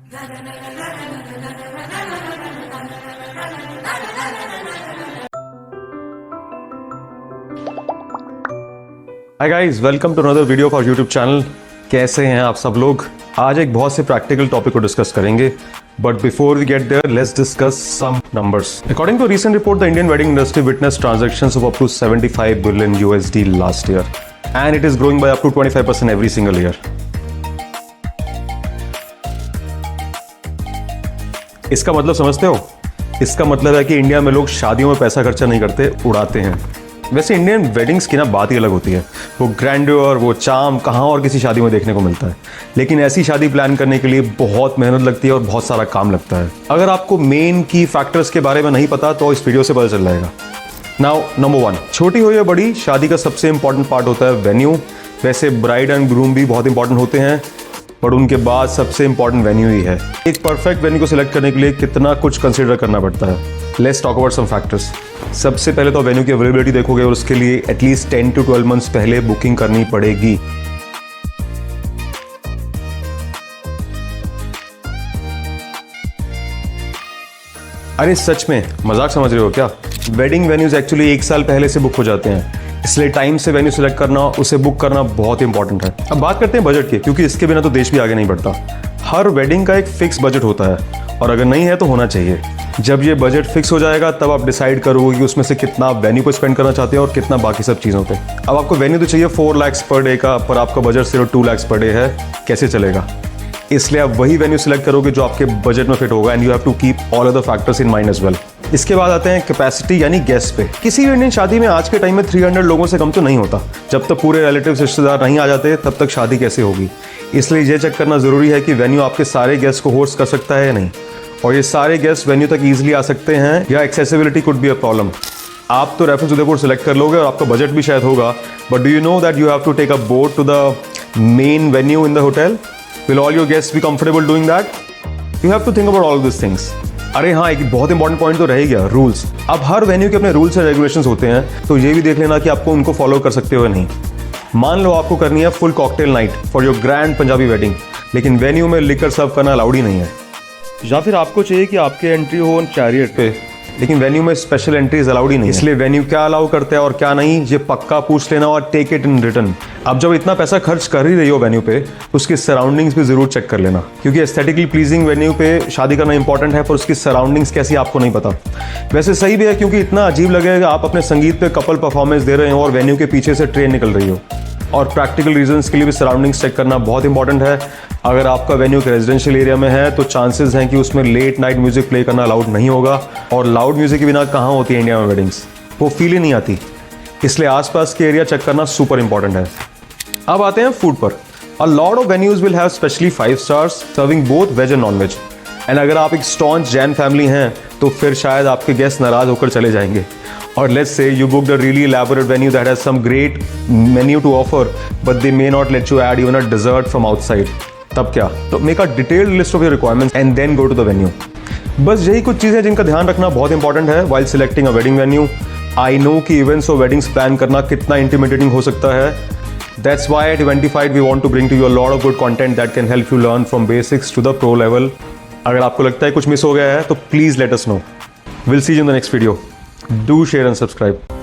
Hi guys, welcome to another video of our YouTube channel. कैसे हैं आप सब लोग? आज एक बहुत से प्रैक्टिकल टॉपिक को डिस्कस करेंगे, but before we get there let's discuss some numbers. According to recent report, the Indian wedding industry witnessed transactions of up to 75 billion USD last year and it is growing by up to 25% every single year. इसका मतलब समझते हो? इसका मतलब है कि India में लोग शादियों में पैसा खर्चा नहीं करते, उड़ाते हैं। वैसे इंडियन वेडिंग्स की ना बात ही अलग होती है। वो ग्रैंड्योर, वो चार्म कहाँ और किसी शादी में देखने को मिलता है। लेकिन ऐसी शादी प्लान करने के लिए बहुत मेहनत लगती है और बहुत सारा काम लगता है। अगर आपको मेन की फैक्टर्स के बारे में नहीं पता तो इस वीडियो से पता चल जाएगा। नाउ नंबर 1, छोटी हो या बड़ी, शादी का सबसे इंपॉर्टेंट पार्ट होता है वेन्यू। वैसे ब्राइड एंड ग्रूम भी बहुत इंपॉर्टेंट होते हैं, बट उनके बाद सबसे इंपॉर्टेंट वेन्यू ही है। एक परफेक्ट वेन्यू को सिलेक्ट करने के लिए कितना कुछ कंसिडर करना पड़ता है। Let's talk about some factors. सबसे पहले तो वेन्यू की अवेलेबिलिटी देखोगे और उसके लिए एटलीस्ट 10 to 12 मंथ्स पहले बुकिंग करनी पड़ेगी। अरे सच में मजाक समझ रहे हो क्या? वेडिंग वेन्यूज एक्चुअली 1 साल पहले से बुक हो जाते हैं, इसलिए टाइम से वेन्यू सिलेक्ट करना, उसे बुक करना बहुत इंपॉर्टेंट है। अब बात करते हैं बजट की, क्योंकि इसके बिना तो देश भी आगे नहीं बढ़ता। हर वेडिंग का एक फिक्स बजट होता है और अगर नहीं है तो होना चाहिए। जब ये बजट फिक्स हो जाएगा तब आप डिसाइड करोगे कि उसमें से कितना आप वेन्यू को स्पेंड करना चाहते हैं और कितना बाकी सब चीज़ों पे। अब आपको वेन्यू तो चाहिए 4 lakhs पर डे का, पर आपका बजट सिर्फ 2 lakhs पर डे है, कैसे चलेगा? इसलिए आप वही वेन्यू सिलेक्ट करोगे जो आपके बजट में फिट होगा and you have to keep all other factors in mind as well. इसके बाद आते हैं कैपेसिटी यानी गेस्ट पे। किसी भी इंडियन शादी में आज के टाइम में 300 लोगों से कम तो नहीं होता। जब तक पूरे रिलेटिव्स रिश्तेदार नहीं आ जाते तब तक शादी कैसे होगी? इसलिए ये चेक करना जरूरी है कि वेन्यू आपके सारे गेस्ट को होस्ट कर सकता है या नहीं, और ये सारे गेस्ट वेन्यू तक इजीली आ सकते हैं या accessibility could be a problem. आप तो रेफरेंस उदयपुर सेलेक्ट कर लोगे और आपका बजट भी शायद होगा, but do you know that you have to take a boat to the main venue in the hotel? Will all your guest be comfortable doing that? You have to think about all this things. अरे हाँ, एक बहुत important point तो रह गया, rules. अब हर venue के अपने रूल्स एंड रेगुलेशंस होते हैं, तो ये भी देख लेना कि आपको उनको फॉलो कर सकते हो या नहीं। मान लो आपको करनी है full cocktail night for your grand Punjabi wedding, लेकिन वेन्यू में लिकर सर्व करना अलाउड ही नहीं है। या फिर आपको चाहिए कि आपके एंट्री हो चैरियट पे, लेकिन वेन्यू में स्पेशल एंट्रीज अलाउड ही नहीं। इसलिए वेन्यू क्या अलाउ करता है और क्या नहीं, ये पक्का पूछ लेना और टेक इट इन रिटर्न। अब जब इतना पैसा खर्च कर ही रही हो वेन्यू पे, तो उसकी सराउंडिंग्स भी जरूर चेक कर लेना, क्योंकि एस्थेटिकली प्लीजिंग वेन्यू पे शादी करना इंपॉर्टेंट है, पर उसकी सराउंडिंग्स कैसी आपको नहीं पता। वैसे सही भी है, क्योंकि इतना अजीब लगेगा आप अपने संगीत पे कपल परफॉर्मेंस दे रहे हो और वेन्यू के पीछे से ट्रेन निकल रही हो। और प्रैक्टिकल रीजंस के लिए भी सराउंडिंग्स चेक करना बहुत इंपॉर्टेंट है। अगर आपका वेन्यू एक रेजिडेंशियल एरिया में है तो चांसेस हैं कि उसमें लेट नाइट म्यूजिक प्ले करना अलाउड नहीं होगा, और लाउड म्यूजिक के बिना कहाँ होती है इंडिया में वेडिंग्स, वो फील ही नहीं आती। इसलिए आसपास के एरिया चेक करना सुपर इंपॉर्टेंट है। अब आते हैं फूड पर। A lot of venues will have specially 5 stars serving both veg and non veg. And अगर आप एक स्टॉन्च जैन फैमिली हैं तो फिर शायद आपके गेस्ट नाराज होकर चले जाएंगे। और let's say you booked a really elaborate venue that has some great menu to offer, but they may not let you add even a dessert from outside. तब क्या? तो make a detailed list of your requirements and then go to the venue. बस यही कुछ चीज़ें जिनका ध्यान रखना बहुत इंपॉर्टेंट है while selecting a wedding venue. I know कि events और weddings plan करना कितना intimidating हो सकता है. That's why at Eventify we want to bring to you a lot of good content that can help you learn from basics to the pro level. अगर आपको लगता है कुछ मिस हो गया है तो please let us know. We'll see you in the next video. Do share and subscribe.